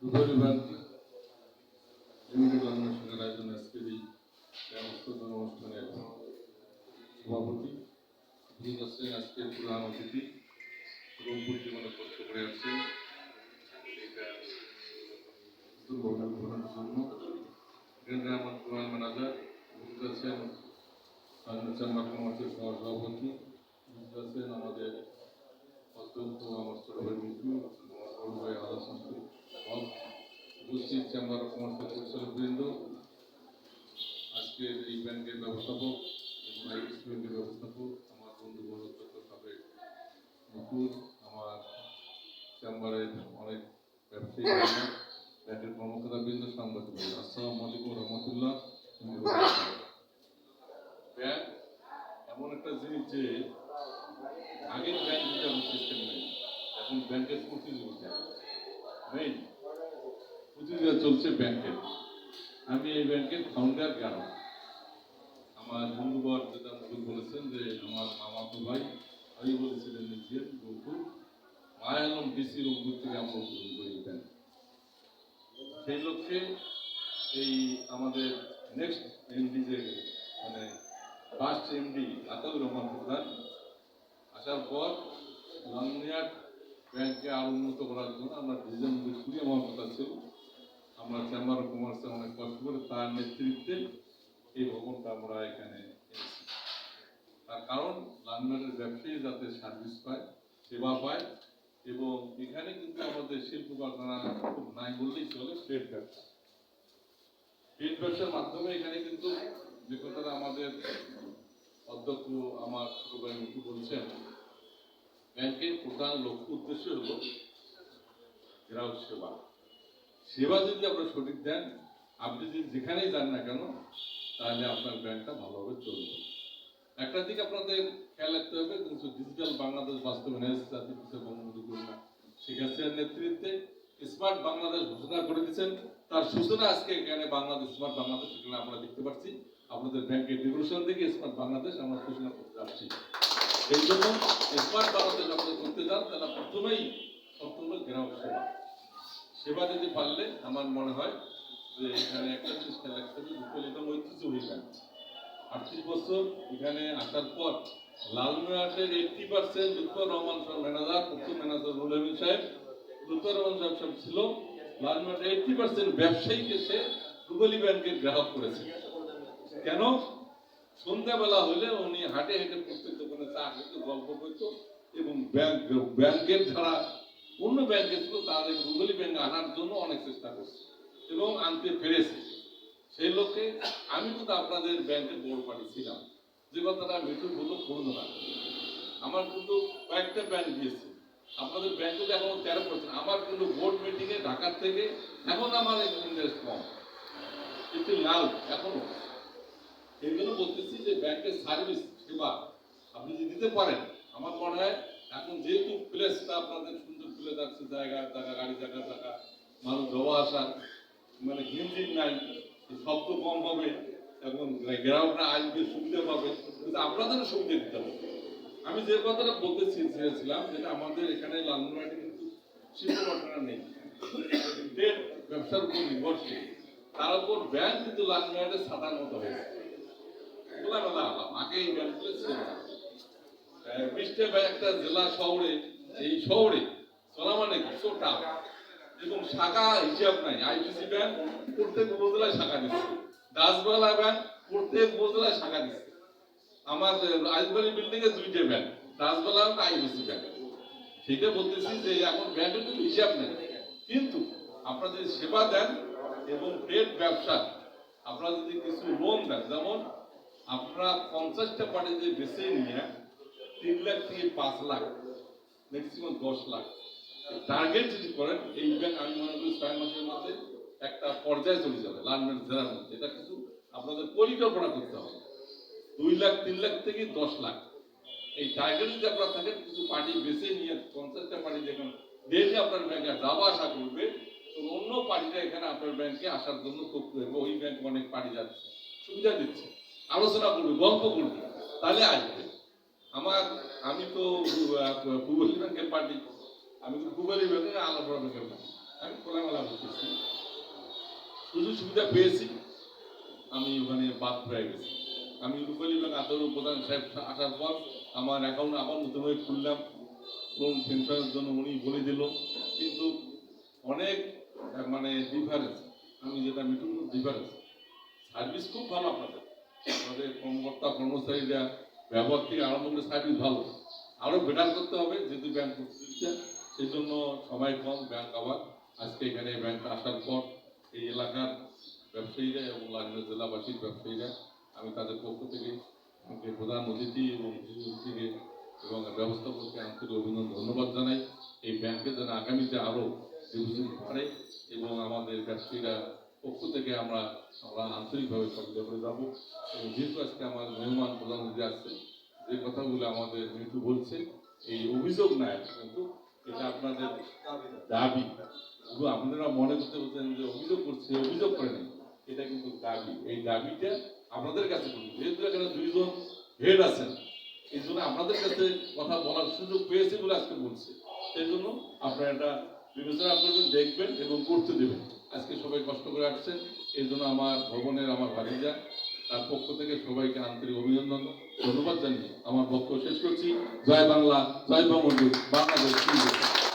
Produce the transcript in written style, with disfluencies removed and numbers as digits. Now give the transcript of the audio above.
দুপুরে bank limited অন্বেষণের আয়োজনে আজকের এই উদ্বোধন অনুষ্ঠানের সভাপতি উপস্থিত আছেন আজকের প্রধান অতিথি রংপুর জীবনে কষ্ট করে আসছেন এটা উদ্বোধনের জন্য কেন্দ্রের আমার প্রধান ম্যানেজার উপস্থিত আছেন চেম্বার কমার্সের সহসভাপতি উপস্থিত আছেন আমাদের অত্যন্ত আমার ছোট ভাই মিঠু আমার বড় ভাই আলাদা সংস্কৃতি উপস্থিত চেম্বার কমার্সের পরিচালক বৃন্দ আজকের এই ব্যাংকের ব্যবস্থাপক এবং আইবিএস ব্যাংকের ব্যবস্থাপক আমার বন্ধু বন্ধুত্ব সাবেক মুকুল আমার চেম্বারের অনেক ব্যবসায়ী ব্যাংকের কর্মকর্তা বৃন্দ সাংবাদিক আসসালামু আলাইকুম রহমতুল্লাহ। ব্যাংক এমন একটা জিনিস যে আগের ব্যাংক সিস্টেম নেই, এখন ব্যাংকের প্রতিযোগিতা নেই, প্রতিযোগিতা চলছে ব্যাংকের। আমি এই ব্যাংকের ফাউন্ডার কেন আমার বন্ধুবর যেটা মুকুল বলেছেন যে আমার মামাতো ভাই আমি বলেছিলেন নিজের বন্ধু মায়ালম ডিসি রংপুর থেকে আমরা উদ্বোধন করি ব্যাংক। সেই লক্ষ্যে এই আমাদের নেক্সট এমডি যে মানে ফার্স্ট এমডি আতাউর রহমান প্রধান আসার পর লালমিয়াট ব্যাংককে আরো উন্নত করার জন্য আমরা ডিজাইন খুবই আমার কথা ছিল। আমরা চেম্বার অফ কমার্সে অনেক কষ্ট করে তার নেতৃত্বে এই ভবনটা আমরা এখানে এনেছি। তার কারণ লালমিয়াটের ব্যবসায়ী যাতে সার্ভিস পায়, সেবা পায় এবং এখানে কিন্তু আমাদের শিল্প কারখানা খুব নাই বললেই চলে। ট্রেড ব্যবসা, ট্রেড ব্যবসার মাধ্যমে এখানে কিন্তু যে কথাটা আমাদের অধ্যক্ষ আমার ছোট ভাই মুখু বলছেন, ব্যাংকের প্রধান লক্ষ্য উদ্দেশ্য হলো গ্রাহক সেবা। সেবা যদি আপনারা সঠিক দেন, আপনি যদি যেখানেই যান না কেন, তাহলে আপনার ব্যাংকটা ভালোভাবে চলবে। একটা দিক আপনাদের খেয়াল রাখতে হবে, কিন্তু ডিজিটাল বাংলাদেশ বাস্তবায়নে জাতির পিতা বঙ্গবন্ধু কন্যা শেখ হাসিনার নেতৃত্বে স্মার্ট বাংলাদেশ ঘোষণা করে দিচ্ছেন। তার সূচনা আজকে এখানে বাংলাদেশ স্মার্ট বাংলাদেশ এখানে আমরা দেখতে পাচ্ছি। আপনাদের ব্যাংকের ডিভিশন থেকে স্মার্ট বাংলাদেশ আমরা ঘোষণা করতে যাচ্ছি। এই জন্য স্মার্ট বাংলাদেশ আপনারা করতে যান, তাহলে প্রথমেই সবথেকে গ্রাহক সেবা। সেবা দিতে পারলে আমার মনে হয় যে এখানে একটা জিনিস খেয়াল রাখতে হবে, এটা ঐতিহ্যবাহী ব্যাংক। 38 বছর এখানে আসার পর লালমিয়াটের 80% লুৎফর রহমান সাহেব ম্যানেজার, প্রথম ম্যানেজার রুল আমিন সাহেব, লুৎফর রহমান সাহেব ছিল লালমিয়াটের 80% ব্যবসায়ীকে সে রুবেলি ব্যাংকের গ্রাহক করেছে। কেন? সন্ধ্যাবেলা হলে উনি হাটে হেঁটে প্রত্যেক দোকানে চা খেত, গল্প করত এবং ব্যাংকের ছাড়া অন্য ব্যাংকে ছিল তাদের রুবেলি ব্যাংকে আনার জন্য অনেক চেষ্টা করছে এবং আনতে পেরেছে। সেই লক্ষ্যে আমি কিন্তু আপনাদের ব্যাংকে বোর্ড পাঠিয়েছিলাম, যে কথাটা মিঠু বললো করবো না। আমার কিন্তু কয়েকটা ব্যাংক দিয়েছে, আপনাদের ব্যাংকে এখন 13%। আমার কিন্তু বোর্ড মিটিংয়ে ঢাকার থেকে এখন আমার ইন্টারেস্ট কম, কিন্তু লাল এখনো। এই জন্য বলতেছি যে ব্যাংকের সার্ভিস সেবা আপনি যদি দিতে পারেন, আমার মনে হয় এখন যেহেতু প্লেসটা আপনাদের সুন্দর প্লেস আছে, জায়গা জায়গা গাড়ি জায়গা জায়গা মানুষ যাওয়া আসা মানে ঘিনঝিন নাই, শব্দ কম হবে এবং গ্রাহকরা আসবে, সুবিধা পাবে, কিন্তু আপনাদেরও সুবিধা দিতে হবে। আমি যে কথাটা বলতে চেয়েছিলাম, যেটা আমাদের এখানে লালমিয়াটে কিন্তু শিল্প কারখানা নেই, ট্রেড ব্যবসার উপর নির্ভরশীল। তার উপর ব্যাংক কিন্তু লালমিয়াটে সাদার মতো হয়েছে। খোলামেলা আলাম, আগে এই ব্যাংকগুলো ছিল না। 20টা একটা জেলা শহরে, এই শহরে চলা মানে কিছু টাকা এবং শাখা হিসাব নাই। আইবিসি ব্যাংক প্রত্যেক উপজেলায় শাখা দিচ্ছে, দাসবালা ব্যাংক প্রত্যেক উপজেলায় শাখা দিচ্ছে। আমার আইসবাড়ি বিল্ডিং এ 2টে ব্যাংক, দাসবালা ব্যাংক, আইবিসি ব্যাংক। সেটা বলতেছি যে এখন ব্যাংকের কিন্তু হিসাব নেই, কিন্তু আপনারা যদি সেবা দেন এবং ট্রেড ব্যবসা আপনারা যদি কিছু লোন দেন, যেমন আপনারা 50টা পার্টি যদি বেছে নিয়ে 3 লাখ থেকে 5 লাখ ম্যাক্সিমাম 10 লাখ টার্গেট যদি করেন, এই ব্যাংক আমি মনে করি 6 মাসের মধ্যে একটা পর্যায়ে চলে যাবে লালমিয়াট জেলার মধ্যে। এটা কিন্তু আপনাদের পরিকল্পনা করতে হবে। 2 লাখ 3 লাখ থেকে 10 লাখ এই টার্গেট যদি আপনারা থাকেন, কিছু পার্টি বেছে নিয়ে 50টা পার্টি যখন ডেলি আপনার ব্যাংকে যাওয়া আসা করবে, তো অন্য পার্টিটা এখানে আপনার ব্যাংকে আসার জন্য করতে হবে। ওই ব্যাংক অনেক পার্টি যাচ্ছে, সুবিধা দিচ্ছে, আলোচনা করবে, গল্প করবে, তাহলে আসবে। আমি তো পূর্বলী ব্যাংকের পার্টি, আমি তো পূর্বলী ব্যাংকের আলাদা ব্যাংকের পার্টি, আমি খোলামেলা বলতেছি। সুযোগ সুবিধা পেয়েছি, আমি ওখানে বাদ হয়ে গেছি। আমি রূপালী ব্যাংক আদর প্রধান সাহেব আসার পর আমার অ্যাকাউন্ট আবার নতুন করে খুললাম, লোন সেন্টারের জন্য উনি বলে দিল, কিন্তু অনেক মানে ডিফারেন্স, আমি যেটা মিটুন ডিফারেন্স, সার্ভিস খুব ভালো আপনাদের, আমাদের কর্মকর্তা কর্মচারীরা ব্যবহার থেকে আরম্ভ করে সার্ভিস ভালো, আরও বেটার করতে হবে, যেহেতু ব্যাংক করতে দিচ্ছে, সেই জন্য সময় কম। ব্যাংক আবার আজকে এখানে ব্যাংকটা আসার পর এই এলাকার ব্যবসায়ীরা এবং লালগঞ্জ জেলাবাসীর ব্যবসায়ীরা, আমি তাদের পক্ষ থেকে আমাকে প্রধান অতিথি এবং থেকে এবং ব্যবস্থাপককে আন্তরিক অভিনন্দন ধন্যবাদ জানাই। এই ব্যাংকে যেন আগামীতে আরও ডিপোজিট বাড়ে এবং আমাদের ব্যবসায়ীরা পক্ষ থেকে আমরা আন্তরিকভাবে সহযোগিতা করে যাবো। এবং যেহেতু আজকে আমার মেহমান প্রধান অতিথি আসছে, যে কথাগুলো আমাদের মিঠু বলছে, এই অভিযোগ না, কিন্তু এটা আপনাদের দাবি। আপনারা মনে করতে বলছেন যে অভিযোগ করছে, অভিযোগ করে নেই, এটা কিন্তু দাবি। এই দাবিটা আপনাদের কাছে বলি, যেহেতু এখানে দুইজন হেড আছেন, এই জন্য আপনাদের কাছে কথা বলার সুযোগ পেয়েছে বলে আজকে বলছে। সেই জন্য আপনারা এটা বিবেচনা করবেন, দেখবেন এবং করতে দেবেন। আজকে সবাই কষ্ট করে আসছেন, এই জন্য আমার ভবনের আমার ভাতিজা তার পক্ষ থেকে সবাইকে আন্তরিক অভিনন্দন ধন্যবাদ জানিয়ে আমার বক্তব্য শেষ করছি। জয় বাংলা, জয় বঙ্গবন্ধু, বাংলাদেশ।